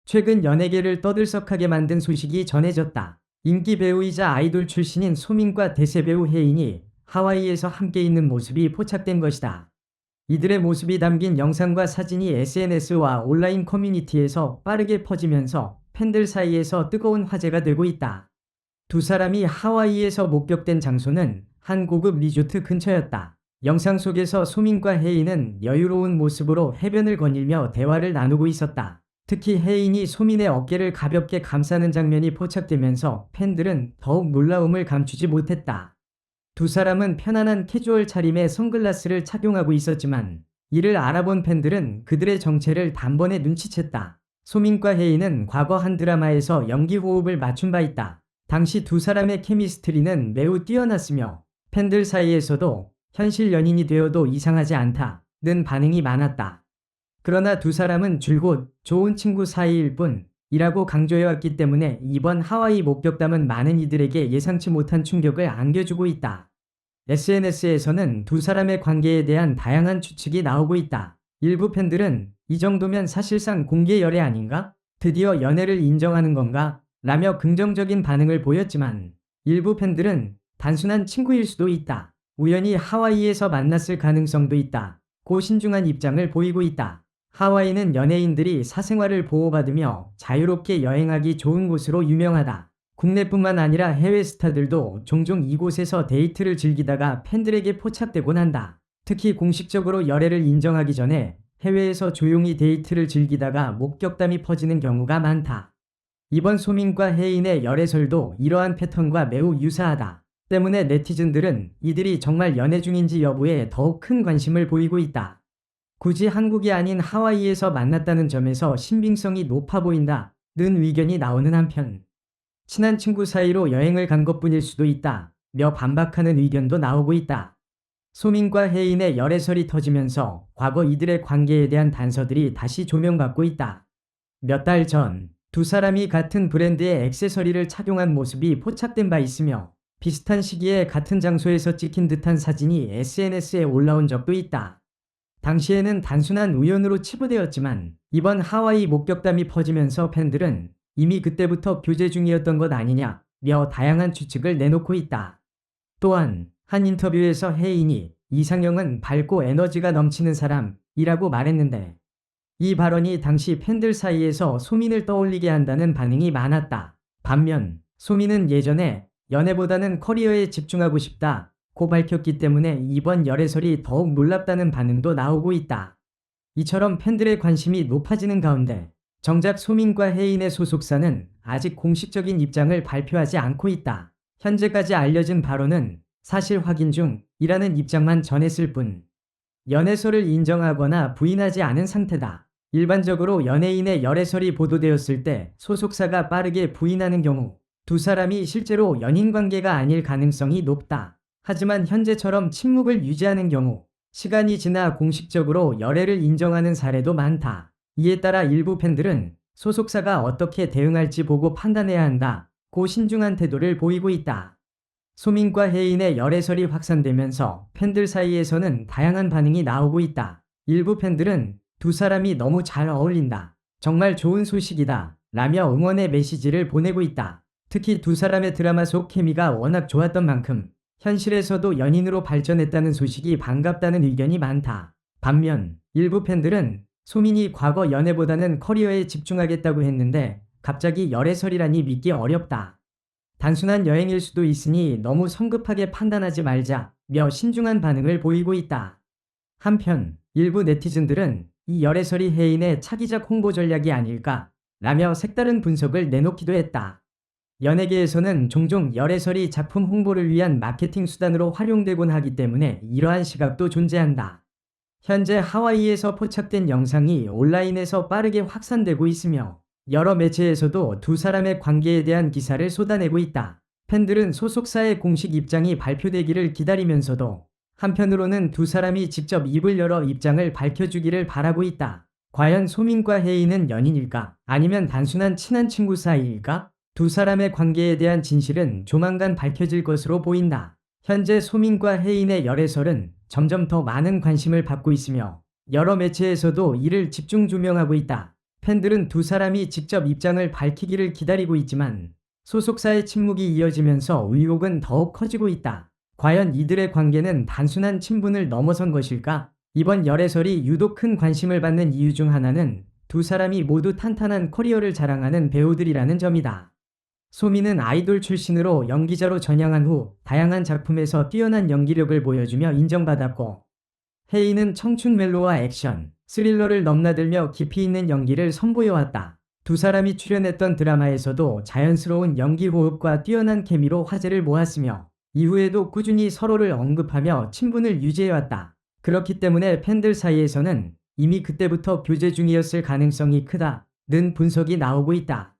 최근 연예계를 떠들썩하게 만든 소식이 전해졌다. 인기 배우이자 아이돌 출신인 소민과 대세배우 혜인이 하와이에서 함께 있는 모습이 포착된 것이다. 이들의 모습이 담긴 영상과 사진이 SNS와 온라인 커뮤니티에서 빠르게 퍼지면서 팬들 사이에서 뜨거운 화제가 되고 있다. 두 사람이 하와이에서 목격된 장소는 한 고급 리조트 근처였다. 영상 속에서 소민과 혜인은 여유로운 모습으로 해변을 거닐며 대화를 나누고 있었다. 특히 혜인이 소민의 어깨를 가볍게 감싸는 장면이 포착되면서 팬들은 더욱 놀라움을 감추지 못했다. 두 사람은 편안한 캐주얼 차림에 선글라스를 착용하고 있었지만 이를 알아본 팬들은 그들의 정체를 단번에 눈치챘다. 소민과 혜인은 과거 한 드라마에서 연기 호흡을 맞춘 바 있다. 당시 두 사람의 케미스트리는 매우 뛰어났으며 팬들 사이에서도 현실 연인이 되어도 이상하지 않다는 반응이 많았다. 그러나 두 사람은 줄곧 좋은 친구 사이일 뿐이라고 강조해왔기 때문에 이번 하와이 목격담은 많은 이들에게 예상치 못한 충격을 안겨주고 있다. SNS에서는 두 사람의 관계에 대한 다양한 추측이 나오고 있다. 일부 팬들은 이 정도면 사실상 공개 열애 아닌가? 드디어 연애를 인정하는 건가? 라며 긍정적인 반응을 보였지만 일부 팬들은 단순한 친구일 수도 있다. 우연히 하와이에서 만났을 가능성도 있다. 고 신중한 입장을 보이고 있다. 하와이는 연예인들이 사생활을 보호받으며 자유롭게 여행하기 좋은 곳으로 유명하다. 국내뿐만 아니라 해외 스타들도 종종 이곳에서 데이트를 즐기다가 팬들에게 포착되곤 한다. 특히 공식적으로 열애를 인정하기 전에 해외에서 조용히 데이트를 즐기다가 목격담이 퍼지는 경우가 많다. 이번 소민과 혜인의 열애설도 이러한 패턴과 매우 유사하다. 때문에 네티즌들은 이들이 정말 연애 중인지 여부에 더욱 큰 관심을 보이고 있다. 굳이 한국이 아닌 하와이에서 만났다는 점에서 신빙성이 높아 보인다는 의견이 나오는 한편 친한 친구 사이로 여행을 간 것뿐일 수도 있다며 반박하는 의견도 나오고 있다. 소민과 혜인의 열애설이 터지면서 과거 이들의 관계에 대한 단서들이 다시 조명받고 있다. 몇 달 전 두 사람이 같은 브랜드의 액세서리를 착용한 모습이 포착된 바 있으며 비슷한 시기에 같은 장소에서 찍힌 듯한 사진이 SNS에 올라온 적도 있다. 당시에는 단순한 우연으로 치부되었지만 이번 하와이 목격담이 퍼지면서 팬들은 이미 그때부터 교제 중이었던 것 아니냐며 다양한 추측을 내놓고 있다. 또한 한 인터뷰에서 혜인이 이상형은 밝고 에너지가 넘치는 사람이라고 말했는데 이 발언이 당시 팬들 사이에서 소민을 떠올리게 한다는 반응이 많았다. 반면 소민은 예전에 연애보다는 커리어에 집중하고 싶다고 밝혔기 때문에 이번 열애설이 더욱 놀랍다는 반응도 나오고 있다. 이처럼 팬들의 관심이 높아지는 가운데 정작 소민과 혜인의 소속사는 아직 공식적인 입장을 발표하지 않고 있다. 현재까지 알려진 바로는 사실 확인 중이라는 입장만 전했을 뿐 연애설을 인정하거나 부인하지 않은 상태다. 일반적으로 연예인의 열애설이 보도되었을 때 소속사가 빠르게 부인하는 경우 두 사람이 실제로 연인 관계가 아닐 가능성이 높다. 하지만 현재처럼 침묵을 유지하는 경우 시간이 지나 공식적으로 열애를 인정하는 사례도 많다. 이에 따라 일부 팬들은 소속사가 어떻게 대응할지 보고 판단해야 한다고 신중한 태도를 보이고 있다. 소민과 혜인의 열애설이 확산되면서 팬들 사이에서는 다양한 반응이 나오고 있다. 일부 팬들은 두 사람이 너무 잘 어울린다. 정말 좋은 소식이다. 라며 응원의 메시지를 보내고 있다. 특히 두 사람의 드라마 속 케미가 워낙 좋았던 만큼 현실에서도 연인으로 발전했다는 소식이 반갑다는 의견이 많다. 반면 일부 팬들은 소민이 과거 연애보다는 커리어에 집중하겠다고 했는데 갑자기 열애설이라니 믿기 어렵다. 단순한 여행일 수도 있으니 너무 성급하게 판단하지 말자며 신중한 반응을 보이고 있다. 한편 일부 네티즌들은 이 열애설이 혜인의 차기작 홍보 전략이 아닐까 라며 색다른 분석을 내놓기도 했다. 연예계에서는 종종 열애설이 작품 홍보를 위한 마케팅 수단으로 활용되곤 하기 때문에 이러한 시각도 존재한다. 현재 하와이에서 포착된 영상이 온라인에서 빠르게 확산되고 있으며 여러 매체에서도 두 사람의 관계에 대한 기사를 쏟아내고 있다. 팬들은 소속사의 공식 입장이 발표되기를 기다리면서도 한편으로는 두 사람이 직접 입을 열어 입장을 밝혀주기를 바라고 있다. 과연 소민과 혜인은 연인일까? 아니면 단순한 친한 친구 사이일까? 두 사람의 관계에 대한 진실은 조만간 밝혀질 것으로 보인다. 현재 소민과 혜인의 열애설은 점점 더 많은 관심을 받고 있으며 여러 매체에서도 이를 집중 조명하고 있다. 팬들은 두 사람이 직접 입장을 밝히기를 기다리고 있지만 소속사의 침묵이 이어지면서 의혹은 더욱 커지고 있다. 과연 이들의 관계는 단순한 친분을 넘어선 것일까? 이번 열애설이 유독 큰 관심을 받는 이유 중 하나는 두 사람이 모두 탄탄한 커리어를 자랑하는 배우들이라는 점이다. 소민은 아이돌 출신으로 연기자로 전향한 후 다양한 작품에서 뛰어난 연기력을 보여주며 인정받았고, 혜인은 청춘 멜로와 액션, 스릴러를 넘나들며 깊이 있는 연기를 선보여왔다. 두 사람이 출연했던 드라마에서도 자연스러운 연기 호흡과 뛰어난 케미로 화제를 모았으며 이후에도 꾸준히 서로를 언급하며 친분을 유지해왔다. 그렇기 때문에 팬들 사이에서는 이미 그때부터 교제 중이었을 가능성이 크다는 분석이 나오고 있다.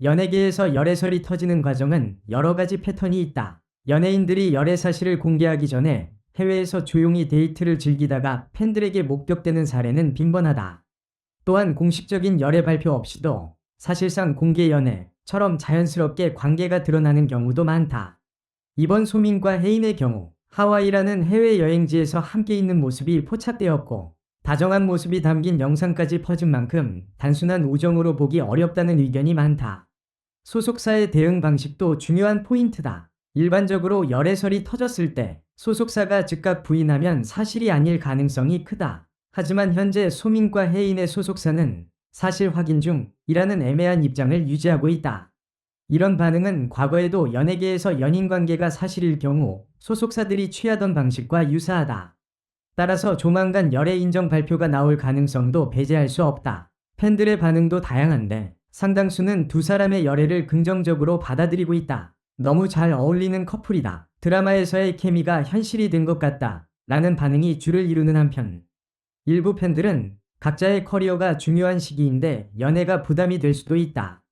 연예계에서 열애설이 터지는 과정은 여러 가지 패턴이 있다. 연예인들이 열애 사실을 공개하기 전에 해외에서 조용히 데이트를 즐기다가 팬들에게 목격되는 사례는 빈번하다. 또한 공식적인 열애 발표 없이도 사실상 공개 연애처럼 자연스럽게 관계가 드러나는 경우도 많다. 이번 소민과 혜인의 경우 하와이라는 해외여행지에서 함께 있는 모습이 포착되었고, 다정한 모습이 담긴 영상까지 퍼진 만큼 단순한 우정으로 보기 어렵다는 의견이 많다. 소속사의 대응 방식도 중요한 포인트다. 일반적으로 열애설이 터졌을 때 소속사가 즉각 부인하면 사실이 아닐 가능성이 크다. 하지만 현재 소민과 혜인의 소속사는 사실 확인 중이라는 애매한 입장을 유지하고 있다. 이런 반응은 과거에도 연예계에서 연인관계가 사실일 경우 소속사들이 취하던 방식과 유사하다. 따라서 조만간 열애 인정 발표가 나올 가능성도 배제할 수 없다. 팬들의 반응도 다양한데 상당수는 두 사람의 열애를 긍정적으로 받아들이고 있다. 너무 잘 어울리는 커플이다. 드라마에서의 케미가 현실이 된 것 같다. 라는 반응이 주를 이루는 한편, 일부 팬들은 각자의 커리어가 중요한 시기인데 연애가 부담이 될 수도 있다.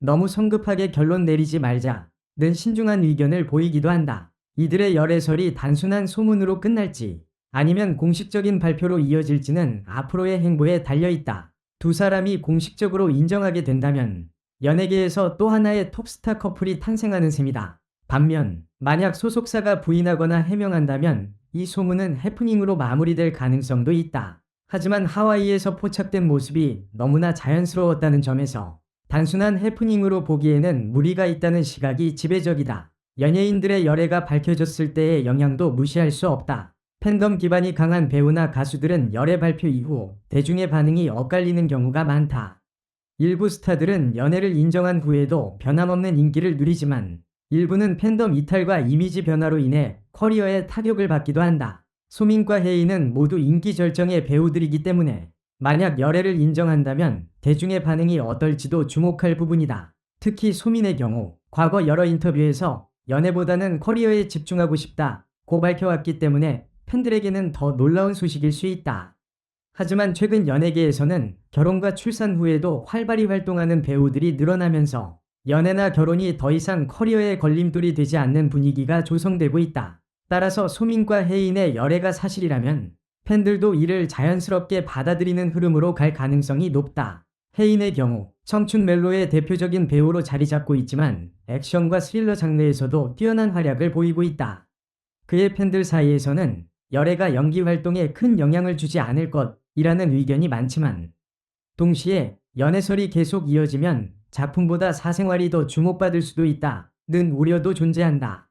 너무 성급하게 결론 내리지 말자는 신중한 의견을 보이기도 한다. 이들의 열애설이 단순한 소문으로 끝날지 아니면 공식적인 발표로 이어질지는 앞으로의 행보에 달려있다. 두 사람이 공식적으로 인정하게 된다면 연예계에서 또 하나의 톱스타 커플이 탄생하는 셈이다. 반면 만약 소속사가 부인하거나 해명한다면 이 소문은 해프닝으로 마무리될 가능성도 있다. 하지만 하와이에서 포착된 모습이 너무나 자연스러웠다는 점에서 단순한 해프닝으로 보기에는 무리가 있다는 시각이 지배적이다. 연예인들의 열애가 밝혀졌을 때의 영향도 무시할 수 없다. 팬덤 기반이 강한 배우나 가수들은 열애 발표 이후 대중의 반응이 엇갈리는 경우가 많다. 일부 스타들은 연애를 인정한 후에도 변함없는 인기를 누리지만 일부는 팬덤 이탈과 이미지 변화로 인해 커리어에 타격을 받기도 한다. 소민과 혜인은 모두 인기 절정의 배우들이기 때문에 만약 열애를 인정한다면 대중의 반응이 어떨지도 주목할 부분이다. 특히 소민의 경우 과거 여러 인터뷰에서 연애보다는 커리어에 집중하고 싶다고 밝혀왔기 때문에 팬들에게는 더 놀라운 소식일 수 있다. 하지만 최근 연예계에서는 결혼과 출산 후에도 활발히 활동하는 배우들이 늘어나면서 연애나 결혼이 더 이상 커리어의 걸림돌이 되지 않는 분위기가 조성되고 있다. 따라서 소민과 혜인의 열애가 사실이라면 팬들도 이를 자연스럽게 받아들이는 흐름으로 갈 가능성이 높다. 혜인의 경우 청춘 멜로의 대표적인 배우로 자리 잡고 있지만 액션과 스릴러 장르에서도 뛰어난 활약을 보이고 있다. 그의 팬들 사이에서는 열애가 연기 활동에 큰 영향을 주지 않을 것이라는 의견이 많지만, 동시에 연애설이 계속 이어지면 작품보다 사생활이 더 주목받을 수도 있다는 우려도 존재한다.